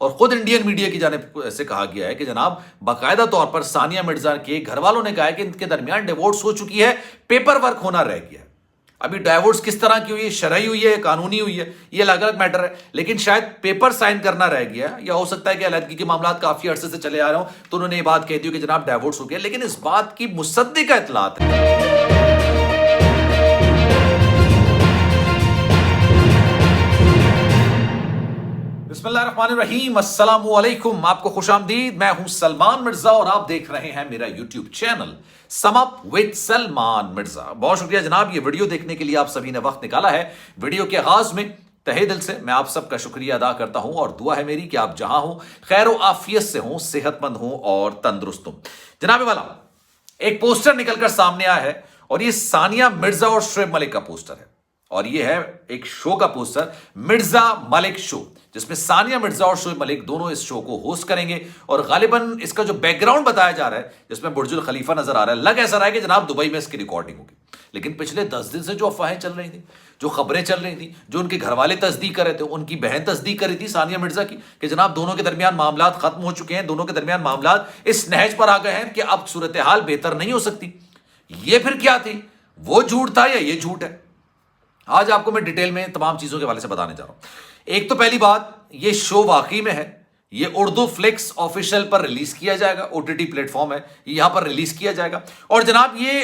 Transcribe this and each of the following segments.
اور خود Indian media کی جانب سے کہا گیا ہے کہ جناب باقاعدہ طور پر ثانیہ مرزا کے گھر والوں نے کہا ہے کہ ان کے درمیان ڈیورس ہو چکی ہے, پیپر ورک ہونا رہ گیا ہے. ابھی ڈائیورس کس طرح کی ہوئی ہے, شرعی ہوئی ہے, قانونی ہوئی ہے, یہ الگ الگ میٹر ہے, لیکن شاید پیپر سائن کرنا رہ گیا ہے, یا ہو سکتا ہے کہ علیحدگی کے معاملات کافی عرصے سے چلے آ رہے ہوں تو انہوں نے یہ بات کہہ دی کہ جناب ڈائیورس ہو گیا, لیکن اس بات کی مصدقہ اطلاعات ہے. بسم اللہ الرحمن الرحیم, السلام علیکم, آپ کو خوش آمدید. میں ہوں سلمان مرزا اور آپ دیکھ رہے ہیں میرا YouTube channel some up with Salman Mirza. بہت شکریہ جناب, یہ ویڈیو دیکھنے کے لیے آپ سبھی نے وقت نکالا ہے. ویڈیو کے آغاز میں تہہ دل سے میں آپ سب کا شکریہ ادا کرتا ہوں اور دعا ہے میری کہ آپ جہاں ہوں خیر و عافیت سے ہوں, صحت مند ہوں اور تندرست ہوں. جناب والا, ایک پوسٹر نکل کر سامنے آیا ہے اور یہ ثانیہ مرزا اور شعیب ملک کا پوسٹر ہے, اور یہ ہے ایک شو کا پوسٹر, مرزا ملک شو, جس میں ثانیہ مرزا اور شعیب ملک دونوں اس شو کو ہوسٹ کریں گے. اور غالباً اس کا جو بیک گراؤنڈ بتایا جا رہا ہے, جس میں برج الخلیفہ نظر آ رہا ہے, لگ ایسا رہا ہے کہ جناب دبئی میں اس کی ریکارڈنگ ہوگی. لیکن پچھلے 10 دن سے جو افواہیں چل رہی تھیں, جو خبریں چل رہی تھیں, جو ان کے گھر والے تصدیق کر رہے تھے, ان کی بہن تصدیق کر رہی تھی ثانیہ مرزا کی کہ جناب دونوں کے درمیان معاملات ختم ہو چکے ہیں, دونوں کے درمیان معاملات اس نہج پر آ گئے ہیں کہ اب صورتحال بہتر نہیں ہو سکتی. یہ پھر کیا تھی, وہ جھوٹ تھا یا یہ جھوٹ ہے؟ آج آپ کو میں ڈیٹیل میں تمام چیزوں کے حوالے سے بتانے جا رہا ہوں. ایک تو پہلی بات, یہ شو واقعی میں ہے, یہ اردو فلکس آفیشیل پر ریلیز کیا جائے گا, OTT پلیٹ فارم ہے, یہاں پر ریلیز کیا جائے گا. اور جناب یہ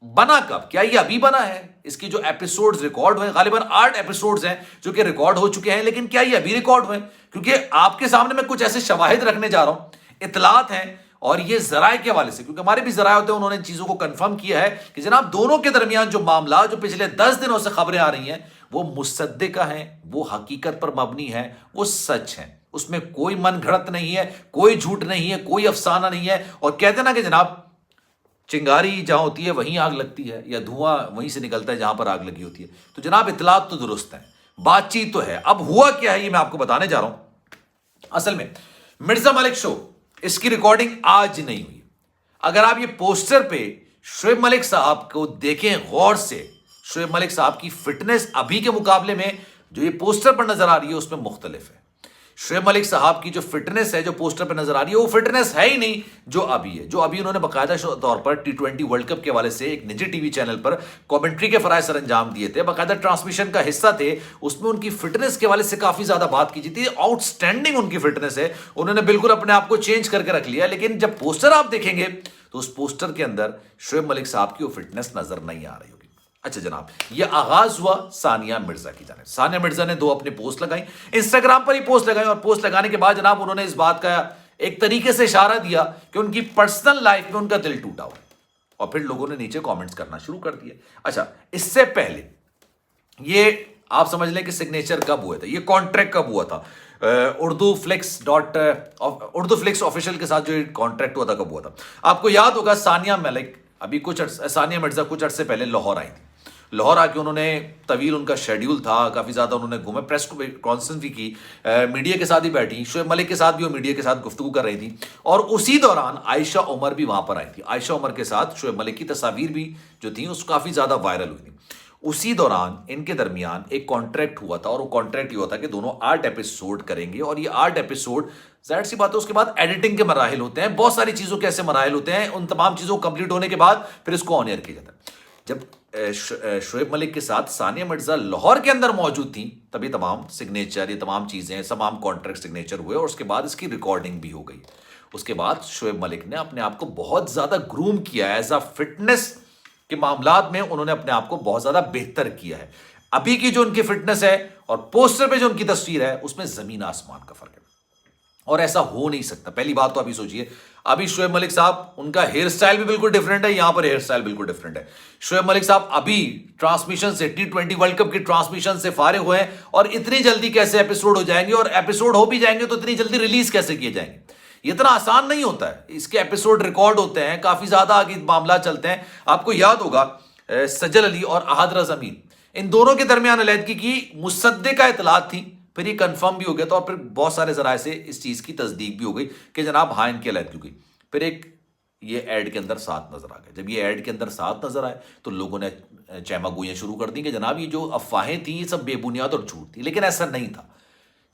بنا کب, کیا یہ ابھی بنا ہے؟ اس کی جو ایپیسوڈز ریکارڈ ہوئے, غالباً 8 ایپیسوڈز ہیں جو کہ ریکارڈ ہو چکے ہیں, لیکن کیا یہ ابھی ریکارڈ ہوئے؟ کیونکہ آپ کے سامنے میں کچھ ایسے شواہد رکھنے جا رہا ہوں, اطلاعات ہیں, اور یہ ذرائع کے حوالے سے, کیونکہ ہمارے بھی ذرائع ہوتے ہیں, انہوں نے ان چیزوں کو کنفرم کیا ہے کہ جناب دونوں کے درمیان جو معاملات جو پچھلے 10 دنوں سے خبریں آ رہی ہیں وہ مصدقہ ہیں, وہ حقیقت پر مبنی ہیں, وہ سچ ہیں. اس میں کوئی من گھڑت نہیں ہے, کوئی جھوٹ نہیں ہے, کوئی افسانہ نہیں ہے. اور کہتے ہیں نا کہ جناب چنگاری جہاں ہوتی ہے وہیں آگ لگتی ہے, یا دھواں وہیں سے نکلتا ہے جہاں پر آگ لگی ہوتی ہے. تو جناب اطلاعات تو درست ہیں, بات چیت تو ہے. اب ہوا کیا ہے یہ میں آپ کو بتانے جا رہا ہوں. اصل میں مرزا ملک شو, اس کی ریکارڈنگ آج نہیں ہوئی. اگر آپ یہ پوسٹر پہ شعیب ملک صاحب کو دیکھیں غور سے, شعیب ملک صاحب کی فٹنس ابھی کے مقابلے میں جو یہ پوسٹر پر نظر آ رہی ہے اس میں مختلف ہے. شعیب ملک صاحب کی جو فٹنس ہے جو پوسٹر پہ نظر آ رہی ہے وہ فٹنس ہے ہی نہیں جو ابھی ہے. جو ابھی انہوں نے باقاعدہ طور پر T20 ورلڈ کپ کے حوالے سے ایک نجی ٹی وی چینل پر کامنٹری کے فرائض سر انجام دیے تھے, باقاعدہ ٹرانسمیشن کا حصہ تھے, اس میں ان کی فٹنس کے حوالے سے کافی زیادہ بات کی جاتی ہے. آؤٹ اسٹینڈنگ ان کی فٹنس ہے, انہوں نے بالکل اپنے آپ کو چینج کر کے رکھ لیا. لیکن جب پوسٹر آپ دیکھیں گے تو اس پوسٹر کے اندر شعیب ملک صاحب کی وہ فٹنس نظر نہیں آ رہی ہوگی. اچھا جناب, یہ آغاز ہوا ثانیہ مرزا کی جانب. ثانیہ مرزا نے 2 اپنے پوسٹ لگائیں, انسٹاگرام پر ہی پوسٹ لگائیں, اور پوسٹ لگانے کے بعد جناب انہوں نے اس بات کا ایک طریقے سے اشارہ دیا کہ ان کی پرسنل لائف میں ان کا دل ٹوٹا ہوا, اور پھر لوگوں نے نیچے کامنٹس کرنا شروع کر دیا. اچھا, اس سے پہلے یہ آپ سمجھ لیں کہ سگنیچر کب ہوا تھا, یہ کانٹریکٹ کب ہوا تھا, اردو فلکس آفیشیل کے ساتھ جو کانٹریکٹ ہوا تھا کب ہوا تھا؟ آپ کو یاد ہوگا ثانیہ مرزا کچھ عرصے پہلے لاہور آئی تھی. لاہور آ کے انہوں نے طویل ان کا شیڈیول تھا, کافی زیادہ انہوں نے گھومے, پریس کانفرنس بھی کی, میڈیا کے ساتھ ہی بیٹھی, شعیب ملک کے ساتھ بھی وہ میڈیا کے ساتھ گفتگو کر رہی تھی. اور اسی دوران عائشہ عمر بھی وہاں پر آئی تھی. عائشہ عمر کے ساتھ شعیب ملک کی تصاویر بھی جو تھیں اس کافی زیادہ وائرل ہوئی تھیں. اسی دوران ان کے درمیان ایک کانٹریکٹ ہوا تھا, اور وہ کانٹریکٹ یہ ہوتا کہ دونوں 8 ایپیسوڈ کریں گے. اور یہ 8 ایپیسوڈ ظاہر سی بات ہے اس کے بعد ایڈیٹنگ کے مراحل ہوتے ہیں, بہت ساری چیزوں کے ایسے مراحل ہوتے ہیں, ان تمام چیزوں کو کمپلیٹ ہونے کے بعد پھر اس کو آن ایئر کیا جاتا ہے. جب شعیب ملک کے ساتھ ثانیہ مرزا لاہور کے اندر موجود تھیں تبھی تمام سگنیچر, یہ تمام چیزیں, تمام کانٹریکٹ سگنیچر ہوئے, اور اس کے بعد اس کی ریکارڈنگ بھی ہو گئی. اس کے بعد شعیب ملک نے اپنے آپ کو بہت زیادہ گروم کیا, ایز اے فٹنس کے معاملات میں انہوں نے اپنے آپ کو بہت زیادہ بہتر کیا ہے. ابھی کی جو ان کی فٹنس ہے اور پوسٹر پہ جو ان کی تصویر ہے اس میں زمین آسمان کا فرق ہے, اور ایسا ہو نہیں سکتا. پہلی بات تو ابھی سوچئے, ابھی شعیب ملک صاحب ان کا ہیئر سٹائل بھی بالکل ڈیفرنٹ ہے, یہاں پر ہیئر سٹائل بالکل ڈیفرنٹ ہے. شعیب ملک صاحب ابھی ٹرانسمیشن سے T20 ورلڈ کپ کی ٹرانسمیشن سے فارغ ہوئے ہیں, اور اتنی جلدی کیسے ایپیسوڈ ہو جائیں گے, اور ایپیسوڈ ہو بھی جائیں گے تو اتنی جلدی ریلیز کیسے کیے جائیں گے؟ یہ اتنا آسان نہیں ہوتا ہے. اس کے ایپیسوڈ ریکارڈ ہوتے ہیں, کافی زیادہ آگے معاملات چلتے ہیں. آپ کو یاد ہوگا سجل علی اور احد رضا امین, ان دونوں کے درمیان علیحدگی کی مصدقہ اطلاعات تھی, پھر یہ کنفرم بھی ہو گیا تھا, اور پھر بہت سارے ذرائع سے اس چیز کی تصدیق بھی ہو گئی کہ جناب ہاں ان کی علیحدگی ہو گئی. پھر ایک یہ ایڈ کے اندر ساتھ نظر آ گئے. جب یہ ایڈ کے اندر ساتھ نظر آئے تو لوگوں نے چیما گوئیاں شروع کر دی کہ جناب یہ جو افواہیں تھیں یہ سب بے بنیاد اور جھوٹ تھی. لیکن ایسا نہیں تھا.